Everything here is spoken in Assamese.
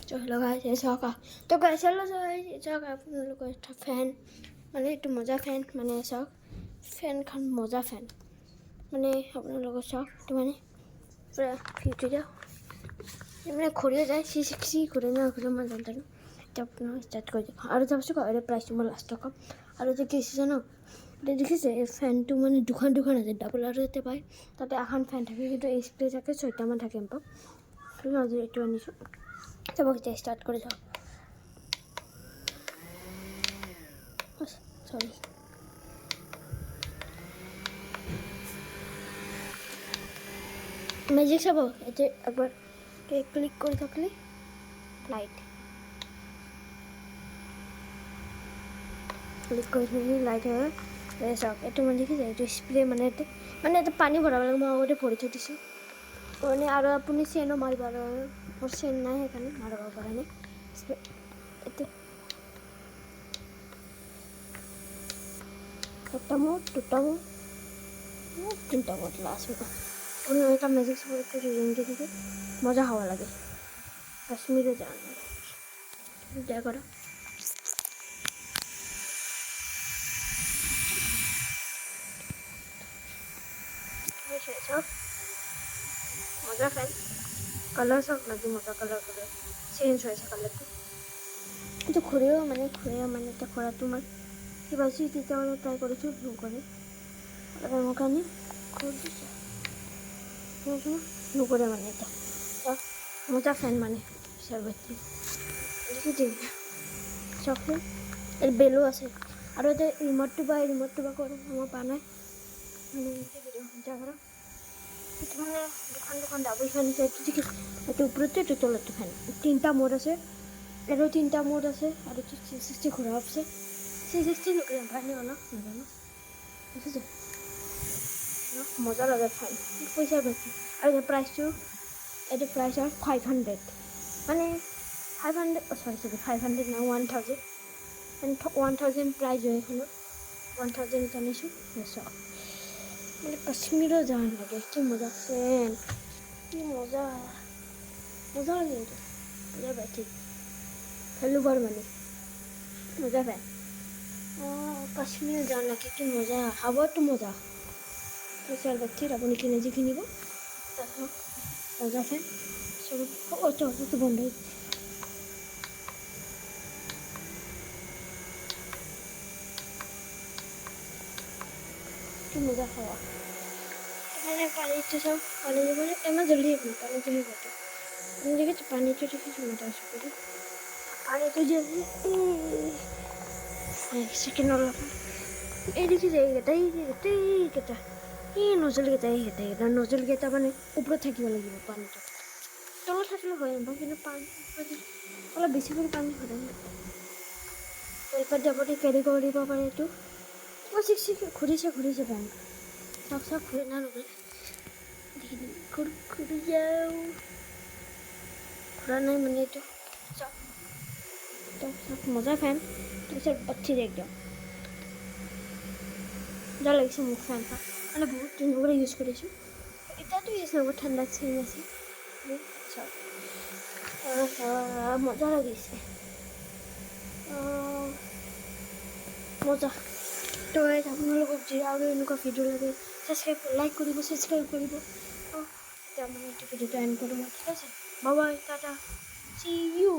তো হেল্ল' গাইছ এই চাওক তো গাইছ হেল্ল' চাওক আপোনালোকৰ এটা ফেন মানে এইটো মজা ফেন মানে চাওক ফেনখন মজা ফেন মানে আপোনালোকৰ চাওক এইটো মানে পুৰা ফিউচাৰ মানে ঘূৰিও যায় চি ঘূৰে নঘূৰে মই জানো এতিয়া আপোনাৰ ষ্টাৰ্ট কৰি দিওঁ আৰু যাবচোন আৰু প্ৰাইচটো মই লাষ্টত ক'ম আৰু যে কি হৈছে জানো এতিয়া দেখিছে এই ফেনটো মানে দুখন আছে ডাবল আৰু ইয়াতে পায় তাতে এখন ফেন থাকে কিন্তু এই স্প্ৰে থাকে 6টামান থাকে এম্পক আজি এইটো আনিছোঁ চাবক এতিয়া ষ্টাৰ্ট কৰি যাওঁ সরি ম্যাজিক চাব এতে একবার ক্লিক করে থাকলে লাইট ক্লিক করে থাকলে লাইট হয় চাওক এইটো মানে দেখিছে এইটো স্প্ৰে মানে এটা পানী ভৰাব লাগে মই আগতে ভৰি থৈ দিছোঁ মানে আৰু আপুনি চেনো মাৰিব আৰু মোৰ চেন নাই সেইকাৰণে মাৰিব পৰা নাই এতে একটা মোট দুটা মোট তিনটা মোট লাস্ট উনি একটা ম্যাজিক সাপোর্ট একটু রেঞ্জে দিকে মজা হওয়া লাগে কাশ্মীরে যান যা করো সব মজা ফ্যান কালার সব নাকি মজা কালার করে চেঞ্জ হয়েছে কালারটা কিন্তু ঘুরেও মানে এটা করা তোমার কিবা তেতিয়াহ'লে ট্ৰাই কৰিছোঁ ব্লু কৰে মোৰ কাৰণে কৰি দিছে নকৰে মানে এটা মজা ফেন মানে চাৰ্বাতি দেখিছে চকলেট এৰ বেলু আছে আৰু এটা ৰিমোটটো বা কৰোঁ মই পোৱা নাই মানে ভিডিঅ' যা কৰা এইটো মানে দুখন ডাবল ফেন আছে এইটো দেখি এইটো ওপৰতে এইটো তলতে ফেন 3টা মোড আছে আৰু 3টা মোড আছে আৰু 360 ঘূৰা আছে 360 নকৰিম পানী অলপ নাজানো দেখিছে মজা লাগে ফেন পইচা বেছি আৰু এই প্ৰাইচটো এইটো প্ৰাইচ হয় 500 মানে 500 সরি 500 না 1000 1000 প্রাইস হয় এখানে 1000 জানিছোঁ মানে কাশ্মীরও যাওয়ার লাগে কি মজা ফ্যান কি মজা লাগে কিন্তু মজা ব্যাটি ফেলুবার মানে মজা ফ্যান কাশ্মীরও যাওয়ার লাগে কি মজা হাওয়াটো মজা স্যার ব্যাটির আপনি কিনিব তারপর মজা ফ্যান সব তো বন্ধ কি মজা খাওয়া এখানে পানিতে সব পানি দেবো এমন জলদি পানি জলদি বটে আমি দেখেছি পানিতে দেখেছি মজা আসে করে পানিতে জলদি এক সেকেন্ড হলো এই দেখেছি এইকেইটা এই নজল কেইটা নজল কেইটা মানে ওপৰত থাকিব লাগিব পানীটো তলত থাকিলে হয় কিন্তু পানী অলপ বেছি কৰি পানী হয় তলপাত যাবলৈ কেৰি কৰিব পাৰে এইটো ঘূৰিছে ফেন সব ঘুরে না নকলে ঘুরে যাও ঘোরা নাই মানে এটা সব মজা ফ্যান সব अच्छी একদম যা লাগিছে মোক ফ্যানটা মানে বহুত দিন ধরে ইউজ করেছোঁ এটাতো ইউজ নকৰোঁ ঠাণ্ডাত চেঞ্জ আছে মজা লাগিছে মজা তো আপোনালোকক যি আৰু এনেকুৱা ভিডিঅ' লাগে লাইক কৰিব ছাবস্ক্ৰাইব কৰিব এতিয়া মানে এইটো ভিডিঅ'টো এণ্ড কৰোঁ ঠিক আছে বাই টাটা চি ইউ